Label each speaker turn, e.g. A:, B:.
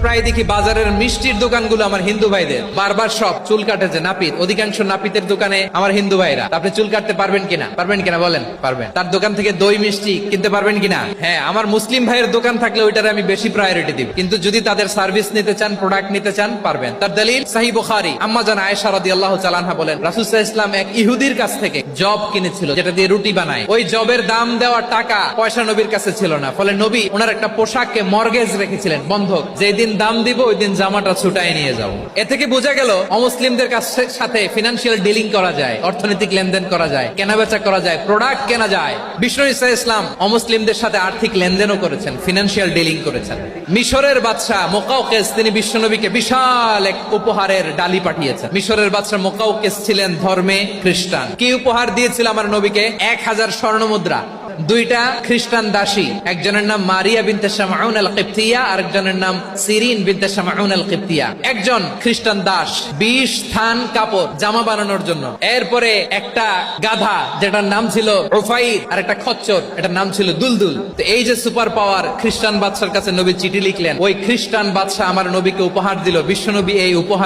A: প্রায় দেখি বাজারের মিষ্টির দোকানগুলো আমার হিন্দু ভাইদের, বারবার সব চুল কাটে যে নাপিত, অধিকাংশ নাপিতের দোকানে আমার হিন্দু ভাইরা। আপনি চুল কাটতে পারবেন কিনা বলেন? পারবেন। তার দোকান থেকে দই মিষ্টি কিনতে পারবেন কিনা? হ্যাঁ, আমার মুসলিম ভাইয়ের দোকান থাকলে ওইটারে আমি বেশি প্রায়োরিটি দিব, কিন্তু যদি তাদের সার্ভিস নিতে চান, প্রোডাক্ট নিতে চান, পারবেন। তার দলিল সহিহ বুখারী, আম্মা জান আয়েশা রাদিয়াল্লাহু তাআলা আনহা বলেন, রাসূল সাল্লাল্লাহু আলাইহি ওয়াসাল্লাম এক ইহুদির কাছ থেকে জব কিনেছিল, যেটা দিয়ে রুটি বানায়। ওই জবের দাম দেওয়া টাকা পয়সা নবীর কাছে ছিল না, ফলে নবী ওনার একটা পোশাককে মর্গেজ রেখেছিলেন, বন্ধক, যেদিন দাম দিব ওই দিন জামাটা ছুটাই নিয়ে যাও। এ থেকে বোঝা গেল অমুসলিমদের সাথে ফিনান্সিয়াল ডিলিং করা যায়, অর্থনৈতিক লেনদেন করা যায়, কেনাবেচা করা যায়, প্রোডাক্ট কেনা যায়। বিষ্ণু ঈসা ইসলাম অমুসলিমদের সাথে আর্থিক লেনদেনও করেছেন, ফিনান্সিয়াল ডিলিং করেছেন। মিশরের বাদশাহ মুকাউকেস তিনি বিশ্বনবীকে বিশাল এক উপহারের ডালি পাঠিয়েছেন। মিশরের বাদশাহ মুকাউকেস ছিলেন ধর্মে খ্রিস্টান। কি উপহার দিয়েছিল আমার নবীকে? 1000 স্বর্ণ মুদ্রা, 2টা খ্রিস্টান দাসী, একজনের নাম মারিয়া বিনতে শামউন আল কিবতিয়া, আরেকজনের নাম সিরিন বিনতে শামউন আল কিবতিয়া। একজন খ্রিস্টান দাস 20 থান কাপড় জামা বানানোর জন্য, এরপরে একটা গাধা যেটার নাম ছিল উফাইর, আর একটা খচ্চর এটার নাম ছিল দুলদুল। তো এই যে সুপার পাওয়ার খ্রিস্টান বাদশার কাছে নবী চিঠি লিখলেন, ওই খ্রিস্টান বাদশা আমার নবীকে উপহার দিল। বিশ্বনবী এই উপহার